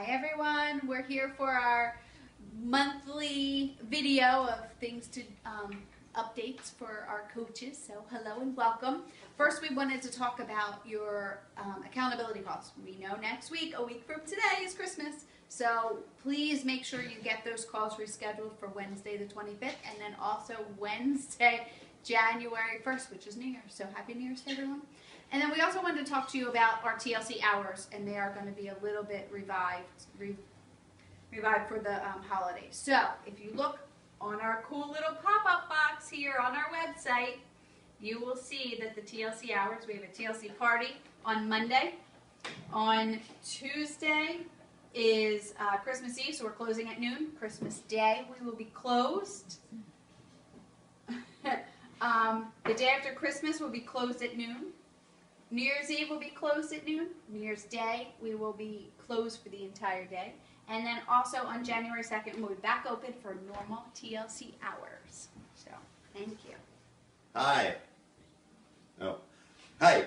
Hi everyone, we're here for our monthly video of things to updates for our coaches. So hello and welcome. First we wanted to talk about your accountability calls. We know next week, a week from today, is Christmas. So please make sure you get those calls rescheduled for Wednesday the 25th and then also Wednesday, January 1st, which is New Year's. So happy New Year's to everyone. And then we also wanted to talk to you about our TLC hours, and they are going to be a little bit revived for the holidays. So if you look on our cool little pop-up box here on our website, you will see that the TLC hours, we have a TLC party on Monday. On Tuesday is Christmas Eve, so we're closing at noon. Christmas Day, we will be closed. The day after Christmas will be closed at noon. New Year's Eve will be closed at noon. New Year's Day, we will be closed for the entire day. And then also on January 2nd, we'll be back open for normal TLC hours. So, thank you. Hi. Oh. Hi.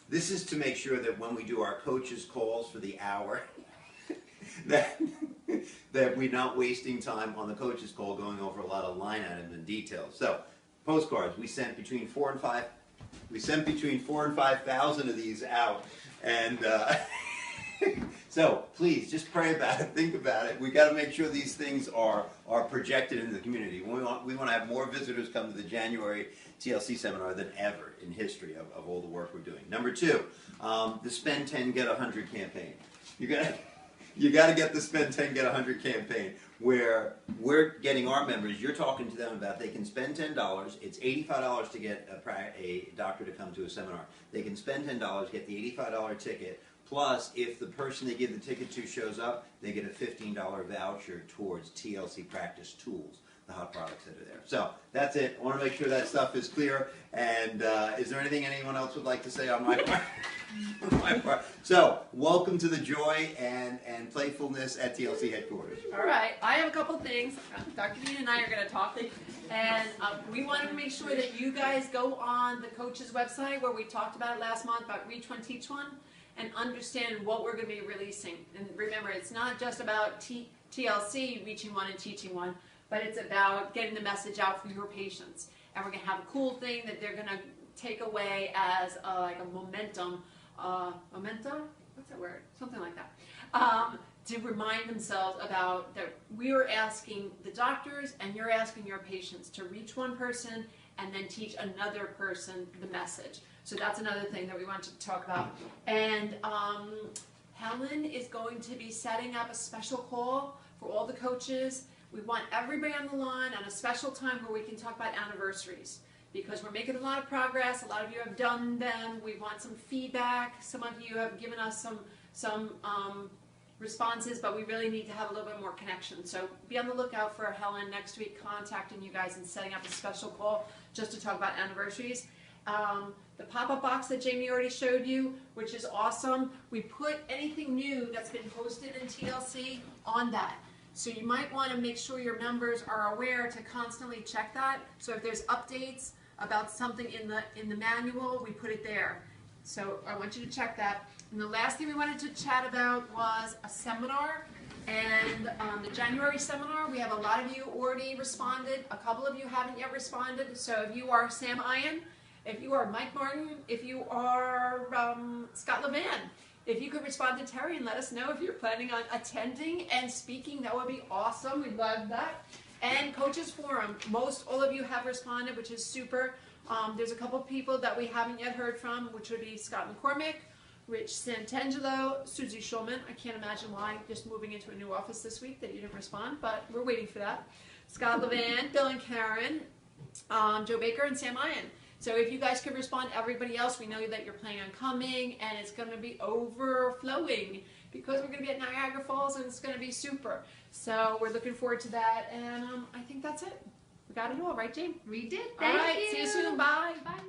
This is to make sure that when we do our coaches' calls for the hour, that we're not wasting time on the coaches' call going over a lot of line items and details. So, postcards, we sent between 4,000 and 5,000 of these out, and so please just pray about it, think about it. We got to make sure these things are projected into the community. We want to have more visitors come to the January TLC seminar than ever in history of all the work we're doing. Number two, the Spend 10 Get 100 campaign. You got to get the Spend 10 Get 100 campaign, where we're getting our members, you're talking to them about they can spend $10, it's $85 to get a doctor to come to a seminar. They can spend $10, get the $85 ticket, plus if the person they give the ticket to shows up, they get a $15 voucher towards TLC practice tools, the hot products that are there. So that's it. I want to make sure that stuff is clear. And is there anything anyone else would like to say on my part? So, welcome to the joy and playfulness at TLC headquarters. All right, I have a couple things. Dr. Dean and I are going to talk, and we wanted to make sure that you guys go on the coach's website where we talked about it last month about Reach One, Teach One, and understand what we're going to be releasing. And remember, it's not just about TLC, Reaching One and Teaching One, but it's about getting the message out for your patients. And we're going to have a cool thing that they're going to take away as like a momentum. What's that word? Something like that. To remind themselves about that we are asking the doctors and you're asking your patients to reach one person and then teach another person the message. So that's another thing that we want to talk about. And Helen is going to be setting up a special call for all the coaches. We want everybody on the line on a special time where we can talk about anniversaries, because we're making a lot of progress. A lot of you have done them. We want some feedback. Some of you have given us some responses, but we really need to have a little bit more connection. So be on the lookout for Helen next week contacting you guys and setting up a special call just to talk about anniversaries. The pop-up box that Jamie already showed you, which is awesome. We put anything new that's been posted in TLC on that. So you might want to make sure your members are aware to constantly check that. So if there's updates about something in the manual, we put it there. So I want you to check that. And the last thing we wanted to chat about was a seminar. And the January seminar, we have a lot of you already responded. A couple of you haven't yet responded. So if you are Sam Ian, if you are Mike Martin, if you are Scott Levan, if you could respond to Terry and let us know if you're planning on attending and speaking, that would be awesome. We'd love that. And Coaches Forum, all of you have responded, which is super. There's a couple of people that we haven't yet heard from, which would be Scott McCormick, Rich Santangelo, Susie Schulman. I can't imagine why, just moving into a new office this week, that you didn't respond, but we're waiting for that. Scott Levan, Bill and Karen, Joe Baker, and Sam Ian. So if you guys could respond, everybody else, we know that you're planning on coming, and it's going to be overflowing because we're going to be at Niagara Falls, and it's going to be super. So we're looking forward to that, and I think that's it. We got it all, right, Jane? We did. All right, Thank you. see you soon. Bye. Bye.